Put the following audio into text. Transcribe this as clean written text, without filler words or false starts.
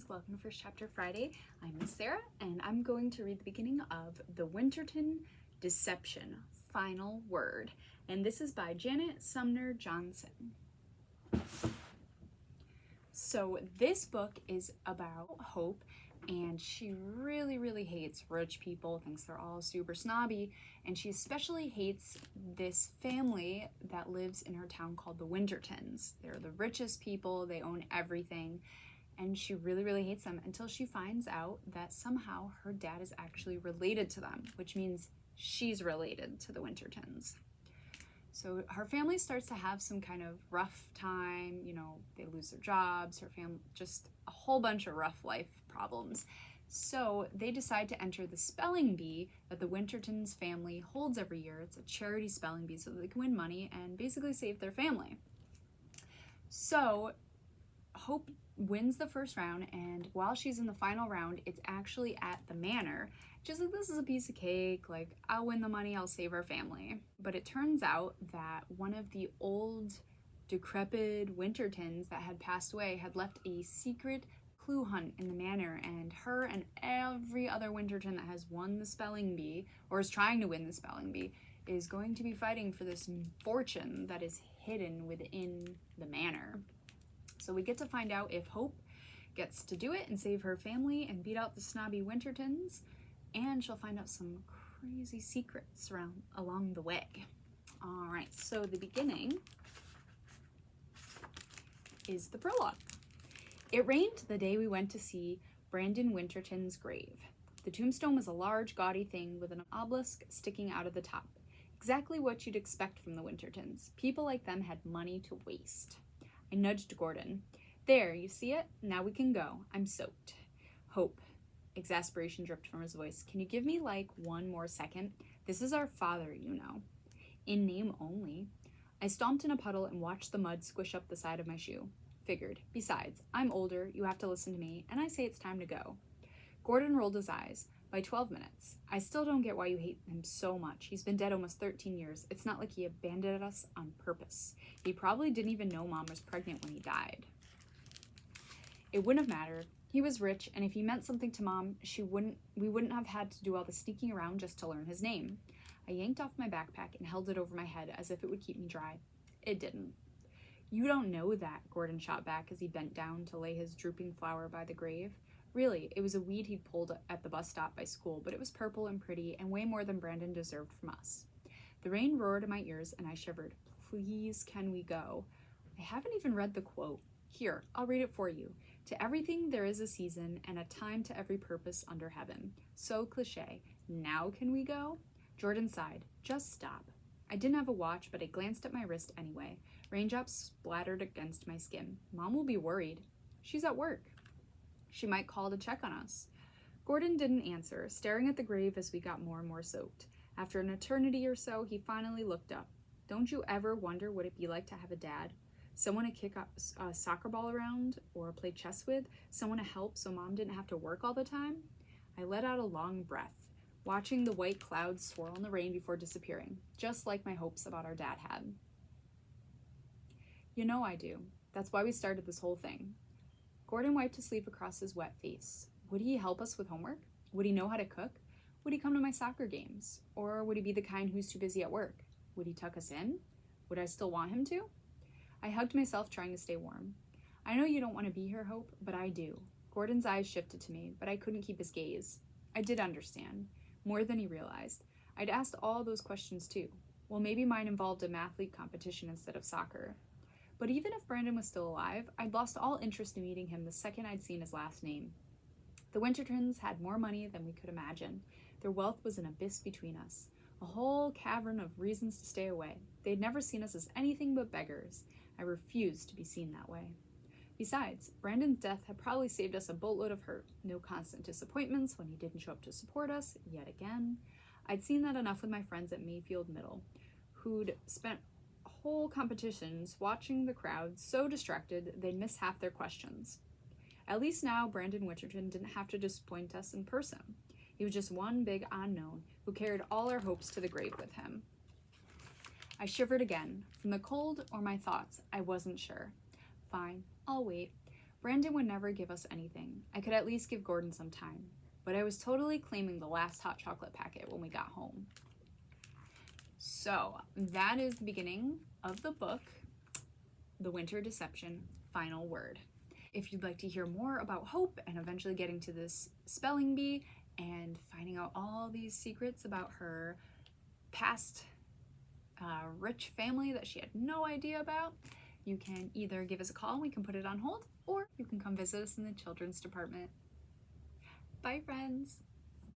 welcome to First Chapter Friday. I'm Miss Sarah, and I'm going to read the beginning of The Winterton Deception, Final Word. And this is by Janet Sumner Johnson. So this book is about Hope, and she really hates rich people, thinks they're all super snobby, and she especially hates this family that lives in her town called the Wintertons. They're the richest people, they own everything, and she really hates them until she finds out that somehow her dad is actually related to them, which means she's related to the Wintertons. So her family starts to have some kind of rough time, they lose their jobs, her family, just a whole bunch of rough life problems. So they decide to enter the spelling bee that the Wintertons family holds every year. It's a charity spelling bee so that they can win money and basically save their family. So Hope wins the first round, and while she's in the final round, it's actually at the Manor. Just like, this is a piece of cake, like, I'll win the money, I'll save our family. But it turns out that one of the old, decrepit Wintertons that had passed away had left a secret clue hunt in the Manor, and her and every other Winterton that has won the spelling bee, or is trying to win the spelling bee, is going to be fighting for this fortune that is hidden within the Manor. So we get to find out if Hope gets to do it and save her family and beat out the snobby Wintertons, and she'll find out some crazy secrets along the way. All right, so the beginning is the prologue. It rained the day we went to see Brandon Winterton's grave. The tombstone was a large, gaudy thing with an obelisk sticking out of the top. Exactly what you'd expect from the Wintertons. People like them had money to waste. I nudged Gordon. There, you see it? Now we can go. I'm soaked. Hope. Exasperation dripped from his voice. Can you give me, one more second? This is our father, In name only. I stomped in a puddle and watched the mud squish up the side of my shoe. Figured. Besides, I'm older, you have to listen to me, and I say it's time to go. Gordon rolled his eyes. By 12 minutes. I still don't get why you hate him so much. He's been dead almost 13 years. It's not like he abandoned us on purpose. He probably didn't even know Mom was pregnant when he died. It wouldn't have mattered. He was rich, and if he meant something to Mom, we wouldn't have had to do all the sneaking around just to learn his name. I yanked off my backpack and held it over my head as if it would keep me dry. It didn't. You don't know that, Gordon shot back as he bent down to lay his drooping flower by the grave. Really, it was a weed he'd pulled at the bus stop by school, but it was purple and pretty and way more than Brandon deserved from us. The rain roared in my ears and I shivered. Please, can we go? I haven't even read the quote. Here, I'll read it for you. To everything there is a season and a time to every purpose under heaven. So cliche. Now can we go? Jordan sighed. Just stop. I didn't have a watch, but I glanced at my wrist anyway. Raindrops splattered against my skin. Mom will be worried. She's at work. She might call to check on us. Gordon didn't answer, staring at the grave as we got more and more soaked. After an eternity or so, he finally looked up. Don't you ever wonder what it'd be like to have a dad? Someone to kick a soccer ball around or play chess with? Someone to help so Mom didn't have to work all the time? I let out a long breath, watching the white clouds swirl in the rain before disappearing, just like my hopes about our dad had. You know I do. That's why we started this whole thing. Gordon wiped his sleeve across his wet face. Would he help us with homework? Would he know how to cook? Would he come to my soccer games? Or would he be the kind who's too busy at work? Would he tuck us in? Would I still want him to? I hugged myself, trying to stay warm. I know you don't want to be here, Hope, but I do. Gordon's eyes shifted to me, but I couldn't keep his gaze. I did understand, more than he realized. I'd asked all those questions too. Well, maybe mine involved a math league competition instead of soccer. But even if Brandon was still alive, I'd lost all interest in meeting him the second I'd seen his last name. The Wintertons had more money than we could imagine. Their wealth was an abyss between us, a whole cavern of reasons to stay away. They'd never seen us as anything but beggars. I refused to be seen that way. Besides, Brandon's death had probably saved us a boatload of hurt. No constant disappointments when he didn't show up to support us, yet again. I'd seen that enough with my friends at Mayfield Middle, who'd spent whole competitions watching the crowd so distracted they'd miss half their questions. At least now Brandon Winterton didn't have to disappoint us in person. He was just one big unknown who carried all our hopes to the grave with him. I shivered again. From the cold or my thoughts, I wasn't sure. Fine, I'll wait. Brandon would never give us anything. I could at least give Gordon some time, but I was totally claiming the last hot chocolate packet when we got home. So that is the beginning of the book, The Winter Deception, Final Word. If you'd like to hear more about Hope and eventually getting to this spelling bee and finding out all these secrets about her past rich family that she had no idea about, you can either give us a call and we can put it on hold, or you can come visit us in the children's department. Bye, friends.